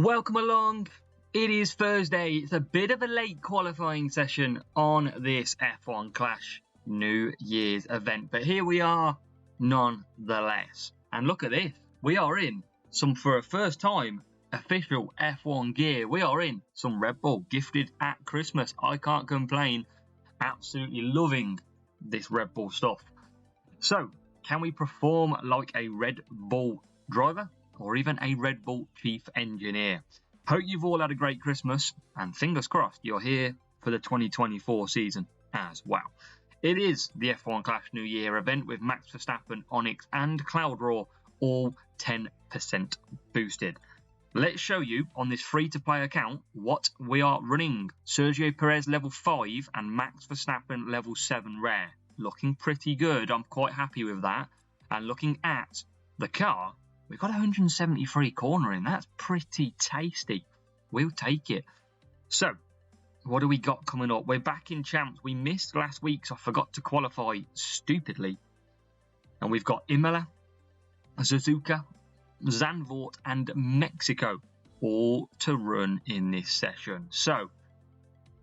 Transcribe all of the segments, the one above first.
Welcome along. It is Thursday. It's a bit of a late qualifying session on this F1 Clash New Year's event, but here we are nonetheless. And look at this. We are in some, for a first time, official F1 gear. We are in some Red Bull gifted at Christmas. I can't complain. Absolutely loving this Red Bull stuff. So, can we perform like a Red Bull driver or even a Red Bull chief engineer? Hope you've all had a great Christmas, and fingers crossed you're here for the 2024 season as well. It is the F1 Clash New Year event with Max Verstappen, Onyx and Cloudraw all 10% boosted. Let's show you on this free-to-play account what we are running. Sergio Perez level 5 and Max Verstappen level 7 rare. Looking pretty good. I'm quite happy with that. And looking at the car, we've got 173 cornering. That's pretty tasty. We'll take it. So, what do we got coming up? We're back in champs. We missed last week, so I forgot to qualify stupidly. And we've got Imola, Suzuka, Zandvoort and Mexico all to run in this session. So,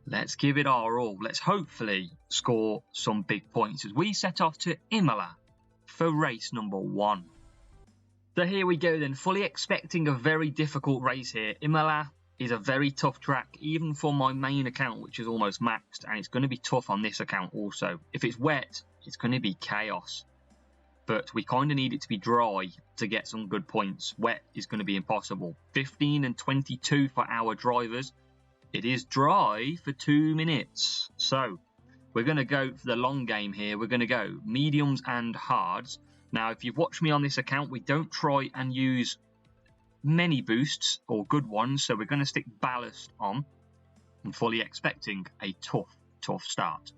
let's give it our all. Let's hopefully score some big points as we set off to Imola for race number 1. So here we go then, fully expecting a very difficult race here. Imola is a very tough track, even for my main account, which is almost maxed, and it's going to be tough on this account also. If it's wet, it's going to be chaos. But we kind of need it to be dry to get some good points. Wet is going to be impossible. 15 and 22 for our drivers. It is dry for 2 minutes. So we're going to go for the long game here. We're going to go mediums and hards. Now, if you've watched me on this account, we don't try and use many boosts or good ones. So we're going to stick ballast on. I'm fully expecting a tough start.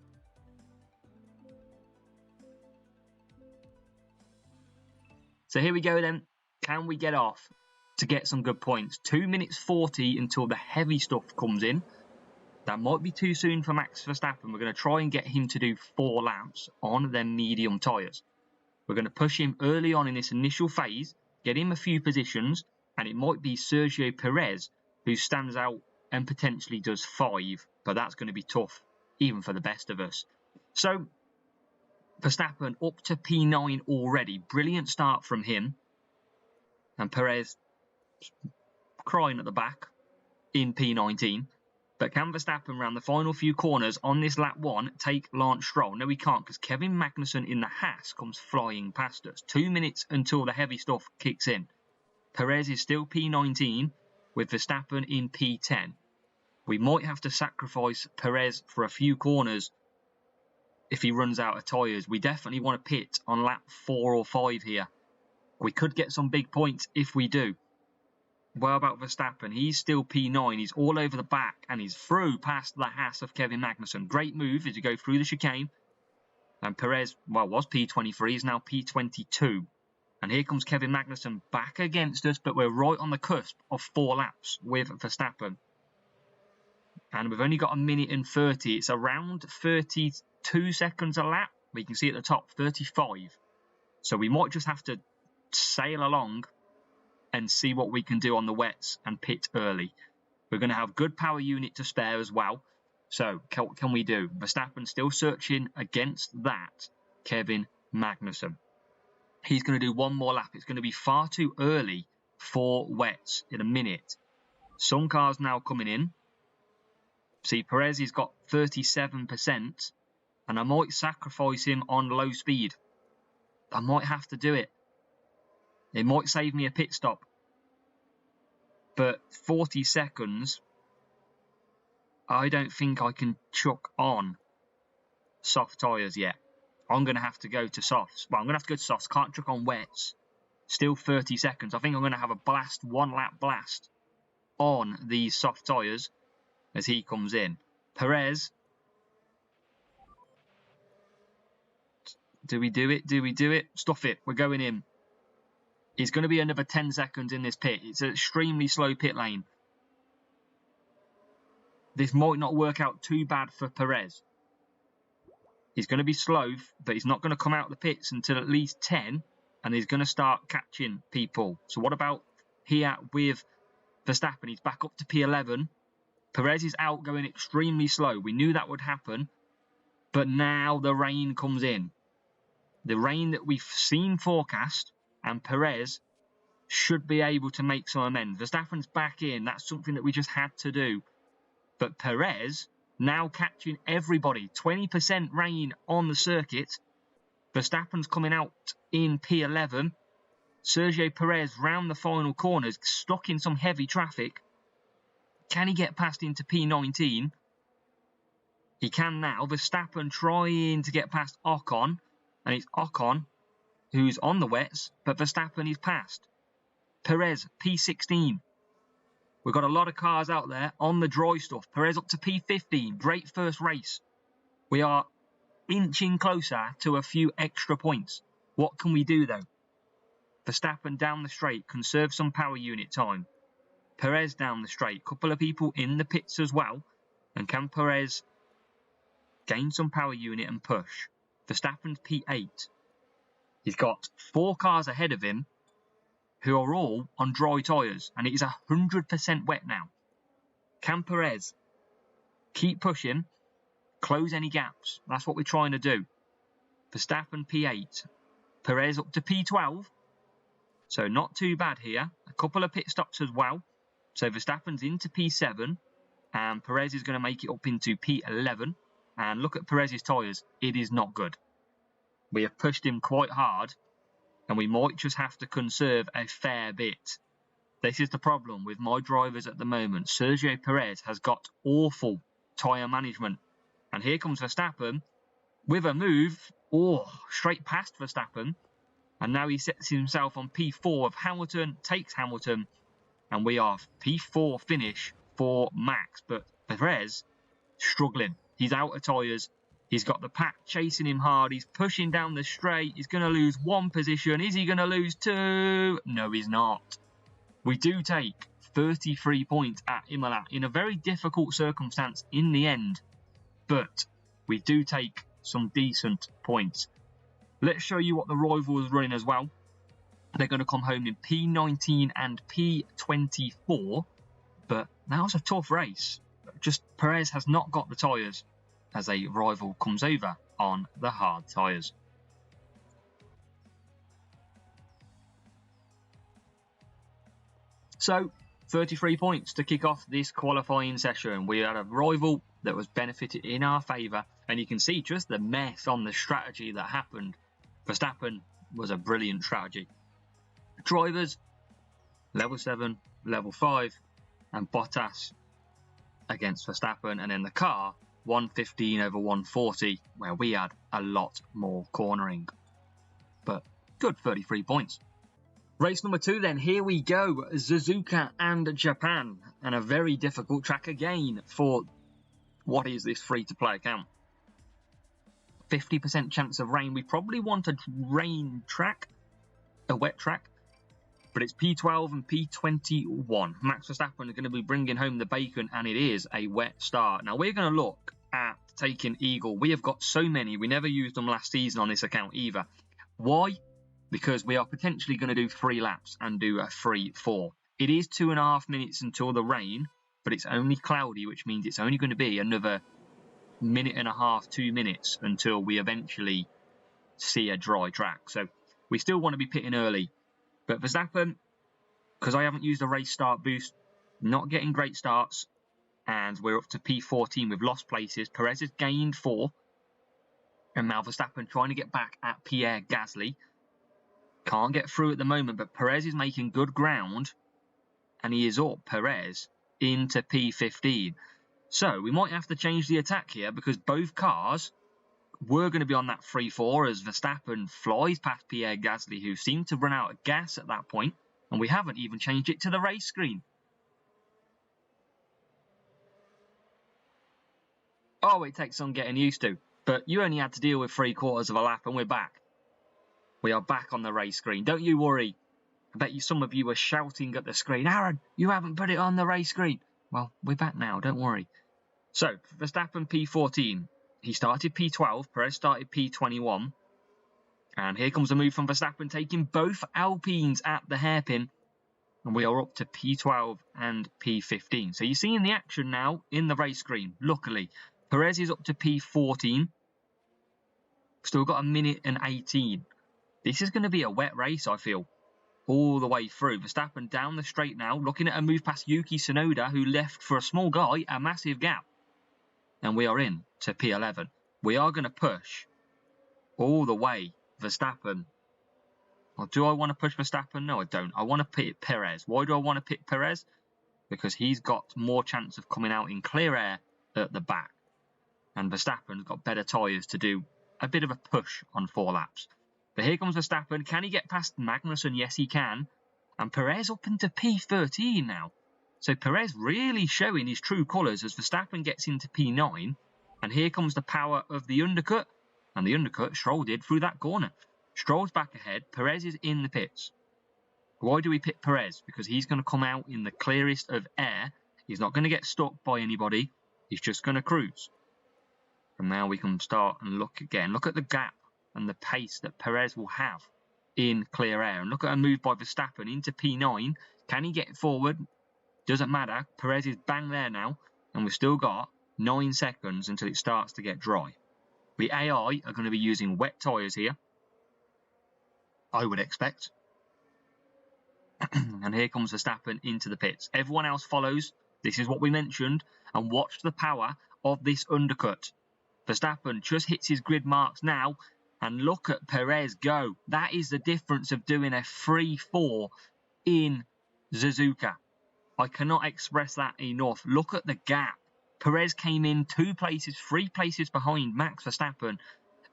So here we go then. Can we get off to get some good points? 2 minutes 40 until the heavy stuff comes in. That might be too soon for Max Verstappen. We're going to try and get him to do 4 laps on their medium tyres. We're going to push him early on in this initial phase, get him a few positions, and it might be Sergio Perez who stands out and potentially does 5, but that's going to be tough, even for the best of us. So, Verstappen up to P9 already. Brilliant start from him. And Perez crying at the back in P19. But can Verstappen round the final few corners on this lap 1 take Lance Stroll? No, he can't, because Kevin Magnussen in the Haas comes flying past us. 2 minutes until the heavy stuff kicks in. Perez is still P19 with Verstappen in P10. We might have to sacrifice Perez for a few corners if he runs out of tyres. We definitely want to pit on lap 4 or 5 here. We could get some big points if we do. What about Verstappen? He's still P9. He's all over the back and he's through past the Haas of Kevin Magnussen. Great move as you go through the chicane. And Perez, well, was P23. He's now P22. And here comes Kevin Magnussen back against us, but we're right on the cusp of 4 laps with Verstappen. And we've only got 1 minute and 30. It's around 32 seconds a lap. We can see at the top 35. So we might just have to sail along and see what we can do on the wets and pit early. We're going to have good power unit to spare as well. So what can we do? Verstappen still searching against that Kevin Magnussen. He's going to do 1 more lap. It's going to be far too early for wets in a minute. Some cars now coming in. See, Perez has got 37%. And I might sacrifice him on low speed. I might have to do it. It might save me a pit stop. But 40 seconds, I don't think I can chuck on soft tyres yet. I'm going to have to go to softs. Well, I'm going to have to go to softs. Can't chuck on wets. Still 30 seconds. I think I'm going to have a blast, 1 lap blast on these soft tyres as he comes in. Perez. Do we do it? Do we do it? Stuff it. We're going in. It's going to be another 10 seconds in this pit. It's an extremely slow pit lane. This might not work out too bad for Perez. He's going to be slow, but he's not going to come out of the pits until at least 10. And he's going to start catching people. So what about here with Verstappen, he's back up to P11. Perez is out going extremely slow. We knew that would happen. But now the rain comes in. The rain that we've seen forecast, and Perez should be able to make some amends. Verstappen's back in. That's something that we just had to do. But Perez now catching everybody. 20% rain on the circuit. Verstappen's coming out in P11. Sergio Perez round the final corners, stuck in some heavy traffic. Can he get past into P19? He can now. Verstappen trying to get past Ocon. And it's Ocon who's on the wets, but Verstappen is past. Perez, P16. We've got a lot of cars out there on the dry stuff. Perez up to P15. Great first race. We are inching closer to a few extra points. What can we do though? Verstappen down the straight. Conserve some power unit time. Perez down the straight. Couple of people in the pits as well. And can Perez gain some power unit and push? Verstappen's P8. He's got 4 cars ahead of him who are all on dry tyres, and it is 100% wet now. Can Perez keep pushing, close any gaps? That's what we're trying to do. Verstappen P8. Perez up to P12. So not too bad here. A couple of pit stops as well. So Verstappen's into P7, and Perez is going to make it up into P11. And look at Perez's tyres. It is not good. We have pushed him quite hard, and we might just have to conserve a fair bit. This is the problem with my drivers at the moment. Sergio Perez has got awful tyre management. And here comes Verstappen with a move. Oh, straight past Verstappen. And now he sets himself on P4 of Hamilton, takes Hamilton. And we are P4 finish for Max. But Perez struggling. He's out of tyres. He's got the pack chasing him hard. He's pushing down the straight. He's going to lose 1 position. Is he going to lose 2? No, he's not. We do take 33 points at Imola in a very difficult circumstance in the end. But we do take some decent points. Let's show you what the rival is running as well. They're going to come home in P19 and P24. But that was a tough race. Just Perez has not got the tyres as a rival comes over on the hard tyres. So, 33 points to kick off this qualifying session. We had a rival that was benefited in our favour, and you can see just the mess on the strategy that happened. Verstappen was a brilliant strategy. Drivers, level 7, level 5, and Bottas against Verstappen, and then the car, 115 over 140, where we had a lot more cornering. But good 33 points. Race number 2 then, here we go. Suzuka and Japan, and a very difficult track again for what is this free-to-play account. 50% chance of rain. We probably want a rain track, a wet track, but it's P12 and P21. Max Verstappen are going to be bringing home the bacon, and it is a wet start. Now, we're going to look at taking Eagle. We have got so many. We never used them last season on this account either. Why? Because we are potentially going to do 3 laps and do a free 4. It is 2.5 minutes until the rain, but it's only cloudy, which means it's only going to be another 1.5 minutes, 2 minutes until we eventually see a dry track. So we still want to be pitting early. But Verstappen, because I haven't used a race start boost, not getting great starts, and we're up to P14. We've lost places. Perez has gained 4, and now Verstappen trying to get back at Pierre Gasly. Can't get through at the moment, but Perez is making good ground, and he is up, Perez, into P15. So we might have to change the attack here, because both cars were going to be on that 3-4 as Verstappen flies past Pierre Gasly, who seemed to run out of gas at that point, and we haven't even changed it to the race screen. Oh, it takes some getting used to, but you only had to deal with 3/4 of a lap, and we're back. We are back on the race screen. Don't you worry. I bet you some of you were shouting at the screen, Aaron, you haven't put it on the race screen. Well, we're back now, don't worry. So, Verstappen P14. He started P12, Perez started P21. And here comes a move from Verstappen, taking both Alpines at the hairpin. And we are up to P12 and P15. So you're seeing the action now in the race screen, luckily. Perez is up to P14. Still got a minute and 18. This is going to be a wet race, I feel, all the way through. Verstappen down the straight now, looking at a move past Yuki Tsunoda, who left for a small guy a massive gap. And we are in to P11. We are going to push all the way Verstappen. Or do I want to push Verstappen? No, I don't. I want to pit Perez. Why do I want to pit Perez? Because he's got more chance of coming out in clear air at the back. And Verstappen's got better tyres to do a bit of a push on 4 laps. But here comes Verstappen. Can he get past Magnussen? Yes, he can. And Perez up into P13 now. So Perez really showing his true colours as Verstappen gets into P9. And here comes the power of the undercut. And the undercut, Stroll did through that corner. Stroll's back ahead. Perez is in the pits. Why do we pit Perez? Because he's going to come out in the clearest of air. He's not going to get stuck by anybody. He's just going to cruise. And now we can start and look again. Look at the gap and the pace that Perez will have in clear air. And look at a move by Verstappen into P9. Can he get forward? Doesn't matter. Perez is bang there now. And we've still got 9 seconds until it starts to get dry. The AI are going to be using wet tyres here, I would expect. And here comes Verstappen into the pits. Everyone else follows. This is what we mentioned. And watch the power of this undercut. Verstappen just hits his grid marks now. And look at Perez go. That is the difference of doing a 3-4 in Suzuka. I cannot express that enough. Look at the gap. Perez came in 2 places, 3 places behind Max Verstappen.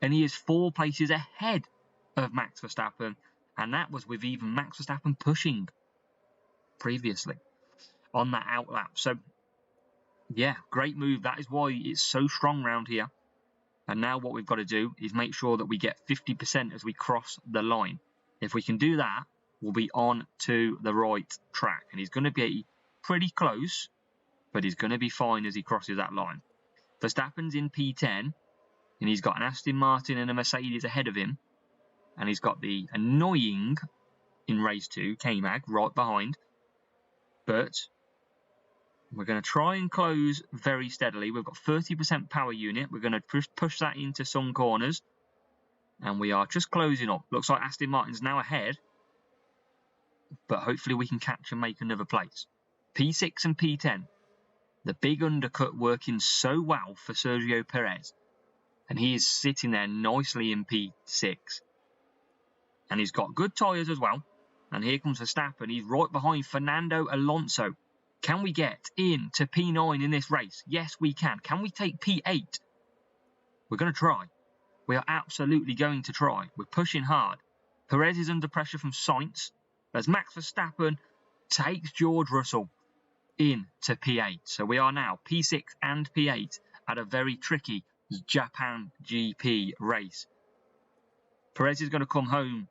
And he is 4 places ahead of Max Verstappen. And that was with even Max Verstappen pushing previously on that outlap. So, yeah, great move. That is why it's so strong round here. And now what we've got to do is make sure that we get 50% as we cross the line. If we can do that, we'll be on to the right track. And he's going to be pretty close, but he's going to be fine as he crosses that line. Verstappen's in P10, and he's got an Aston Martin and a Mercedes ahead of him. And he's got the annoying, in race 2, K-Mag right behind. But we're going to try and close very steadily. We've got 30% power unit. We're going to push that into some corners. And we are just closing up. Looks like Aston Martin's now ahead. But hopefully we can catch and make another place. P6 and P10. The big undercut working so well for Sergio Perez. And he is sitting there nicely in P6. And he's got good tyres as well. And here comes Verstappen. He's right behind Fernando Alonso. Can we get into P9 in this race? Yes, we can. Can we take P8? We're going to try. We are absolutely going to try. We're pushing hard. Perez is under pressure from Sainz as Max Verstappen takes George Russell into P8. So we are now P6 and P8 at a very tricky Japan GP race. Perez is going to come home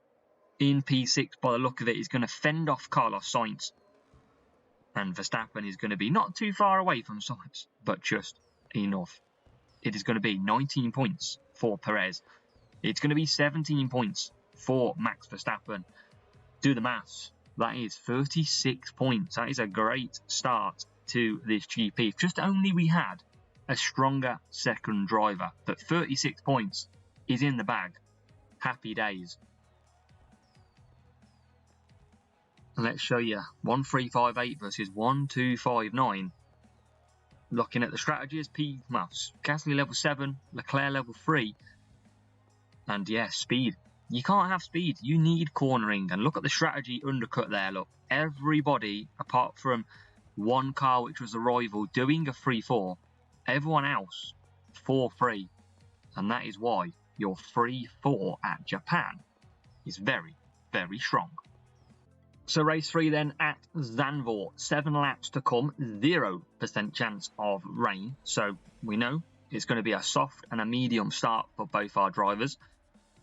in P6 by the look of it. He's going to fend off Carlos Sainz. And Verstappen is going to be not too far away from Sainz, but just enough. It is going to be 19 points for Perez. It's going to be 17 points for Max Verstappen. Do the maths. That is 36 points. That is a great start to this GP. If just only we had a stronger second driver. But 36 points is in the bag. Happy days. Let's show you 1358 versus 1259. Looking at the strategies, Gasly level 7, Leclerc level 3. And yeah, speed. You can't have speed. You need cornering. And look at the strategy undercut there. Look, everybody apart from one car, which was a rival, doing a 3-4. Everyone else 4-3. And that is why your 3-4 at Japan is very, very strong. So race 3 then at Zandvoort. 7 laps to come. 0% chance of rain. So we know it's going to be a soft and a medium start for both our drivers.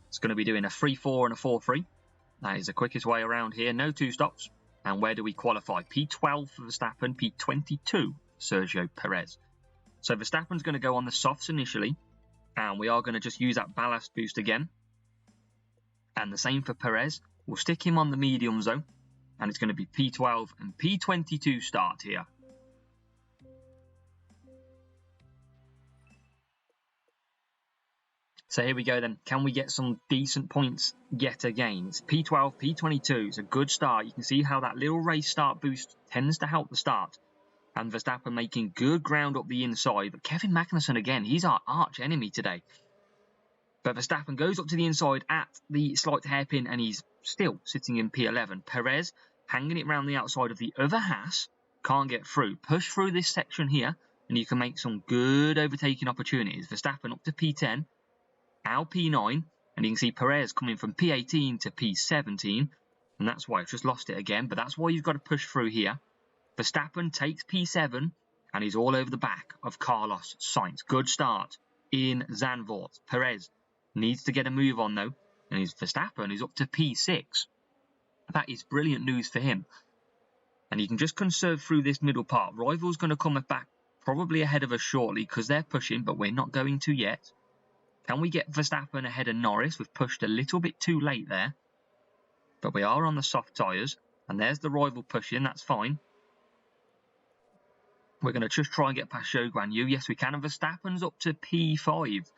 It's going to be doing a 3-4 and a 4-3. That is the quickest way around here. No 2 stops. And where do we qualify? P12 for Verstappen. P22 Sergio Perez. So Verstappen's going to go on the softs initially. And we are going to just use that ballast boost again. And the same for Perez. We'll stick him on the mediums though. and it's going to be P12 and P22 start here. So here we go then. Can we get some decent points yet again? It's P12, P22. It's a good start. You can see how that little race start boost tends to help the start. And Verstappen making good ground up the inside. But Kevin Magnussen again, he's our arch enemy today. But Verstappen goes up to the inside at the slight hairpin and he's still sitting in P11. Perez hanging it around the outside of the other Haas. Can't get through. Push through this section here and you can make some good overtaking opportunities. Verstappen up to P10. Now P9, and you can see Perez coming from P18 to P17, and that's why I've just lost it again, but that's why you've got to push through here. Verstappen takes P7, and he's all over the back of Carlos Sainz. Good start in Zandvoort. Perez needs to get a move on, though, and Verstappen is up to P6. That is brilliant news for him. And you can just conserve through this middle part. Rival's going to come back probably ahead of us shortly, because they're pushing, but we're not going to yet. Can we get Verstappen ahead of Norris? We've pushed a little bit too late there. But we are on the soft tyres. And there's the rival pushing. That's fine. We're going to just try and get past Zhou Guanyu. Yes, we can. And Verstappen's up to P5.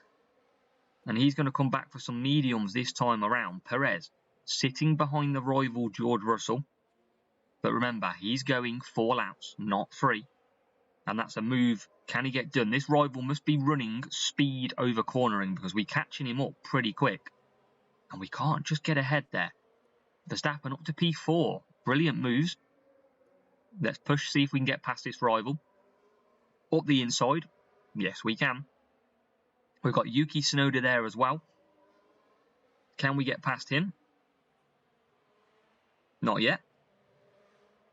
And he's going to come back for some mediums this time around. Perez sitting behind the rival George Russell. But remember, he's going 4 laps, not 3. And that's a move. Can he get done? This rival must be running speed over cornering because we're catching him up pretty quick. And we can't just get ahead there. Verstappen up to P4. Brilliant moves. Let's push, see if we can get past this rival. Up the inside. Yes, we can. We've got Yuki Tsunoda there as well. Can we get past him? Not yet.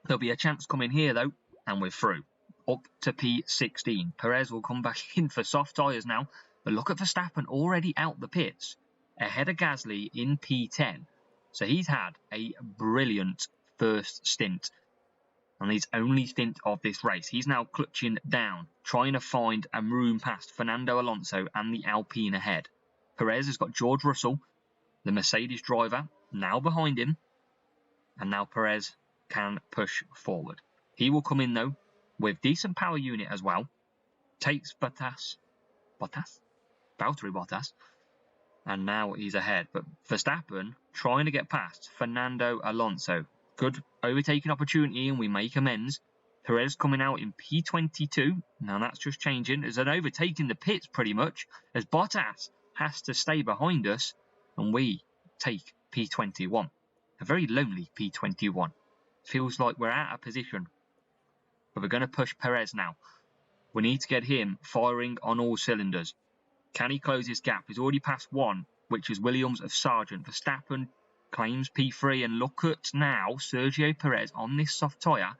There'll be a chance coming here though. And we're through. Up to P16. Perez will come back in for soft tyres now. But look at Verstappen already out the pits. Ahead of Gasly in P10. So he's had a brilliant first stint. And his only stint of this race. He's now clutching down. Trying to find a room past Fernando Alonso and the Alpine ahead. Perez has got George Russell, the Mercedes driver, now behind him. And now Perez can push forward. He will come in though. With decent power unit as well. Takes Valtteri Bottas. And now he's ahead. But Verstappen trying to get past Fernando Alonso. Good overtaking opportunity and we make amends. Perez coming out in P22. Now that's just changing. There's an overtaking the pits pretty much. As Bottas has to stay behind us. And we take P21. A very lonely P21. Feels like we're out of position. But we're going to push Perez now. We need to get him firing on all cylinders. Can he close this gap? He's already passed 1, which is Williams of Sargent. Verstappen claims P3. And look at now, Sergio Perez on this soft tyre.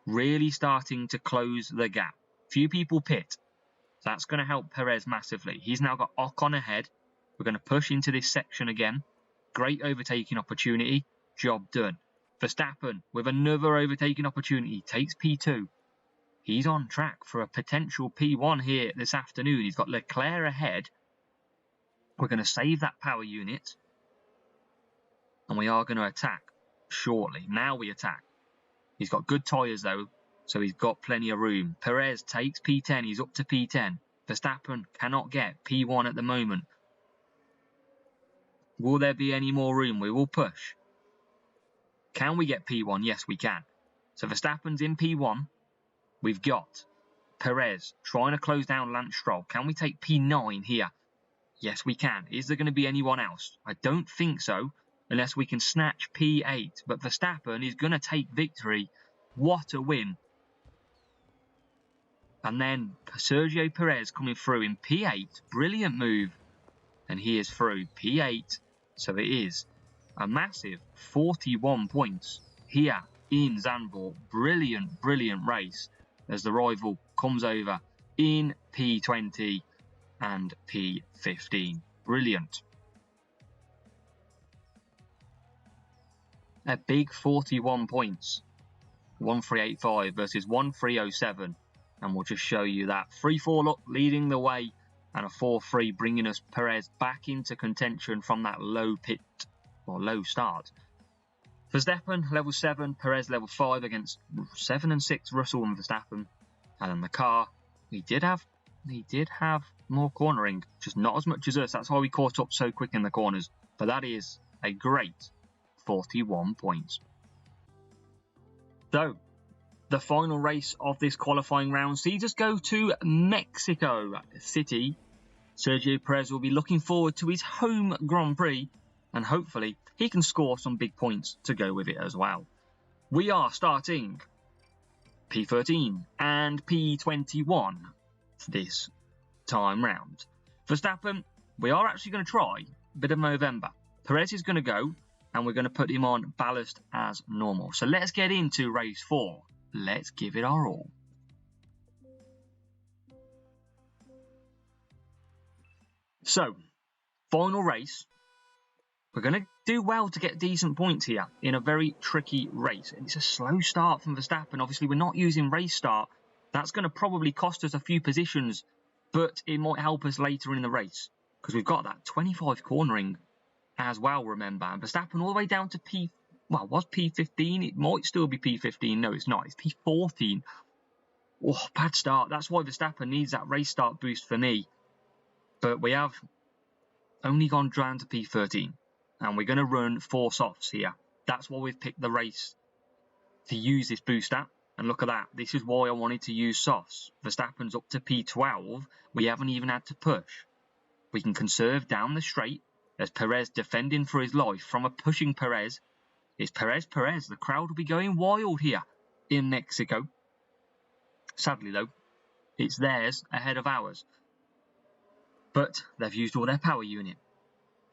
Really starting to close the gap. Few people pit. So that's going to help Perez massively. He's now got Ocon ahead. We're going to push into this section again. Great overtaking opportunity. Job done. Verstappen with another overtaking opportunity takes P2. He's on track for a potential P1 here this afternoon. He's got Leclerc ahead. We're going to save that power unit. And we are going to attack shortly. Now we attack. He's got good tyres though, so he's got plenty of room. Perez takes P10. He's up to P10. Verstappen cannot get P1 at the moment. Will there be any more room? We will push. Can we get P1? Yes, we can. So Verstappen's in P1. We've got Perez trying to close down Lance Stroll. Can we take P9 here? Yes, we can. Is there going to be anyone else? I don't think so, unless we can snatch P8. But Verstappen is going to take victory. What a win. And then Sergio Perez coming through in P8. Brilliant move. And he is through P8. So it is a massive 41 points here in Zandvoort. Brilliant, brilliant race as the rival comes over in P20 and P15. Brilliant. A big 41 points. 1385 versus 1307. And we'll just show you that. 3-4 look leading the way and a 4-3 bringing us Perez back into contention from that low pit or low start. Verstappen, level 7, Perez, level 5 against 7 and 6, Russell and Verstappen. And in the car, he did have more cornering, just not as much as us. That's why we caught up so quick in the corners. But that is a great 41 points. So, the final race of this qualifying round sees us go to Mexico City. Sergio Perez will be looking forward to his home Grand Prix, and hopefully he can score some big points to go with it as well. We are starting P13 and P21 this time round. Verstappen, we are actually going to try a bit of November. Perez is going to go, and we're going to put him on ballast as normal. So let's get into race 4. Let's give it our all. So, final race. We're going to do well to get decent points here in a very tricky race. And it's a slow start from Verstappen. Obviously, we're not using race start. That's going to probably cost us a few positions, but it might help us later in the race because we've got that 25 cornering as well, remember. And Verstappen all the way down to was P15. It might still be P15. No, it's not. It's P14. Oh, bad start. That's why Verstappen needs that race start boost for me. But we have only gone down to P13. And we're going to run 4 softs here. That's why we've picked the race to use this booster. And look at that. This is why I wanted to use softs. Verstappen's up to P12. We haven't even had to push. We can conserve down the straight. There's Perez defending for his life from a pushing Perez. It's Perez. The crowd will be going wild here in Mexico. Sadly, though, it's theirs ahead of ours. But they've used all their power unit.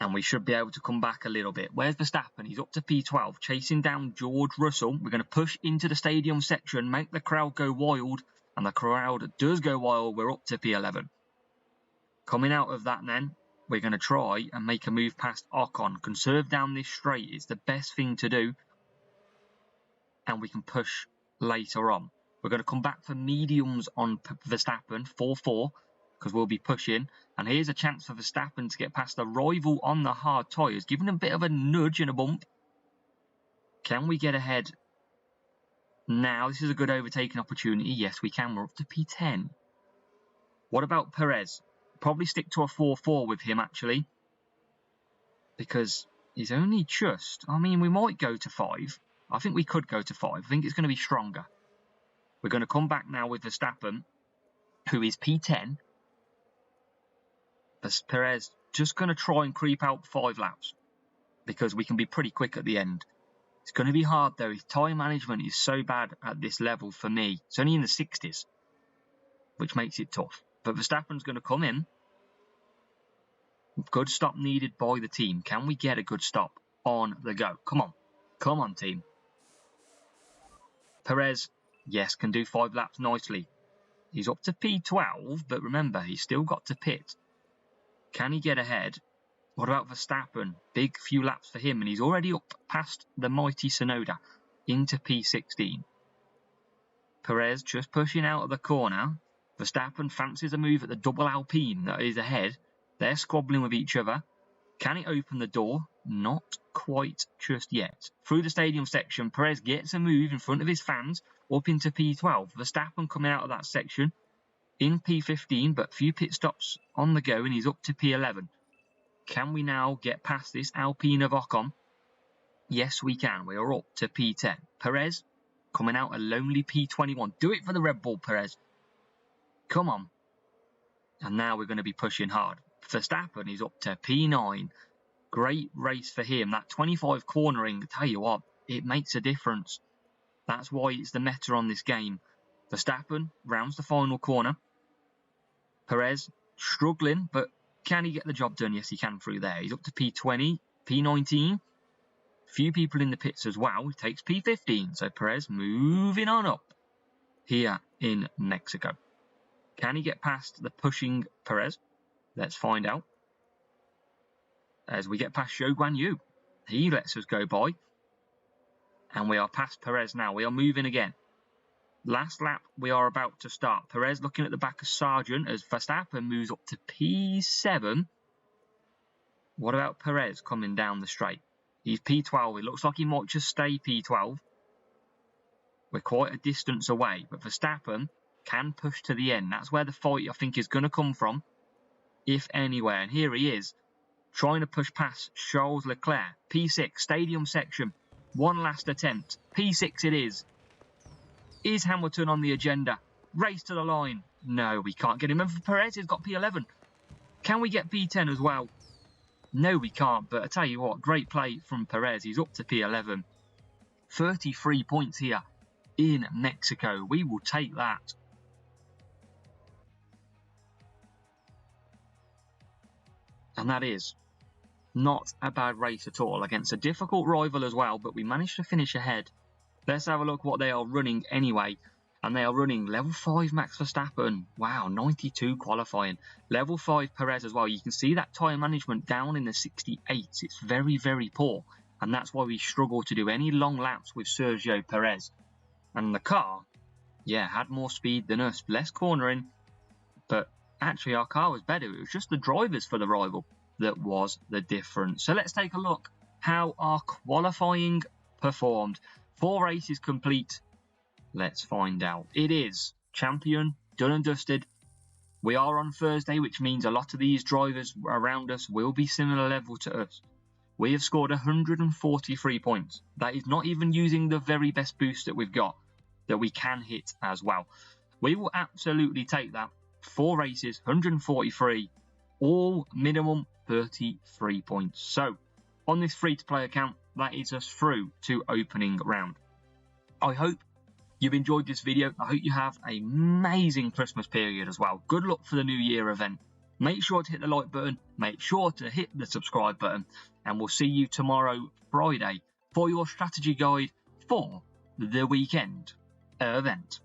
And we should be able to come back a little bit. Where's Verstappen? He's up to P12, chasing down George Russell. We're going to push into the stadium section, make the crowd go wild. And the crowd does go wild. We're up to P11. Coming out of that then, we're going to try and make a move past Ocon. Conserve down this straight. It's the best thing to do. And we can push later on. We're going to come back for mediums on Verstappen, 4-4. Because we'll be pushing. And here's a chance for Verstappen to get past the rival on the hard tyres, giving him a bit of a nudge and a bump. Can we get ahead now? This is a good overtaking opportunity. Yes, we can. We're up to P10. What about Perez? Probably stick to a 4-4 with him, actually. Because he's only just... I mean, we might go to 5. I think we could go to 5. I think it's going to be stronger. We're going to come back now with Verstappen, who is P10. Perez just going to try and creep out 5 laps because we can be pretty quick at the end. It's going to be hard though. His tyre management is so bad at this level for me. It's only in the 60s, which makes it tough. But Verstappen's going to come in. Good stop needed by the team. Can we get a good stop on the go? Come on. Come on, team. Perez, yes, can do 5 laps nicely. He's up to P12, but remember, he's still got to pit. Can he get ahead? What about Verstappen? Big few laps for him, and he's already up past the mighty Sonoda into P16. Perez just pushing out of the corner. Verstappen fancies a move at the double Alpine that is ahead. They're squabbling with each other. Can he open the door? Not quite just yet. Through the stadium section, Perez gets a move in front of his fans up into P12. Verstappen coming out of that section in P15, but few pit stops on the go, and he's up to P11. Can we now get past this Alpine of Ocon? Yes, we can. We are up to P10. Perez coming out a lonely P21. Do it for the Red Bull, Perez. Come on. And now we're going to be pushing hard. Verstappen is up to P9. Great race for him. That 25 cornering, I tell you what, it makes a difference. That's why it's the meta on this game. Verstappen rounds the final corner. Perez struggling, but can he get the job done? Yes, he can through there. He's up to P20, P19. Few people in the pits as well. He takes P15. So Perez moving on up here in Mexico. Can he get past the pushing Perez? Let's find out. As we get past Zhou Guan Yu, he lets us go by. And we are past Perez now. We are moving again. Last lap, we are about to start. Perez looking at the back of Sargent as Verstappen moves up to P7. What about Perez coming down the straight? He's P12. It looks like he might just stay P12. We're quite a distance away, but Verstappen can push to the end. That's where the fight, I think, is going to come from, if anywhere. And here he is, trying to push past Charles Leclerc. P6, stadium section. One last attempt. P6 it is. Is Hamilton on the agenda? Race to the line. No, we can't get him. And Perez has got P11. Can we get P10 as well? No, we can't. But I tell you what, great play from Perez. He's up to P11. 33 points here in Mexico. We will take that. And that is not a bad race at all against a difficult rival as well, but we managed to finish ahead. Let's have a look what they are running anyway. And they are running level 5 Max Verstappen. Wow, 92 qualifying. Level 5 Perez as well. You can see that tyre management down in the 68s. It's very, very poor. And that's why we struggle to do any long laps with Sergio Perez. And the car, yeah, had more speed than us. Less cornering. But actually, our car was better. It was just the drivers for the rival that was the difference. So let's take a look how our qualifying performed. 4 races complete. Let's find out. It is champion, done and dusted. We are on Thursday, which means a lot of these drivers around us will be similar level to us. We have scored 143 points. That is not even using the very best boost that we've got, that we can hit as well. We will absolutely take that. 4 races, 143, all minimum 33 points. So, on this free-to-play account, that is us through to opening round. I hope you've enjoyed this video. I hope you have an amazing Christmas period as well. Good luck for the New Year event. Make sure to hit the like button. Make sure to hit the subscribe button. And we'll see you tomorrow, Friday, for your strategy guide for the weekend event.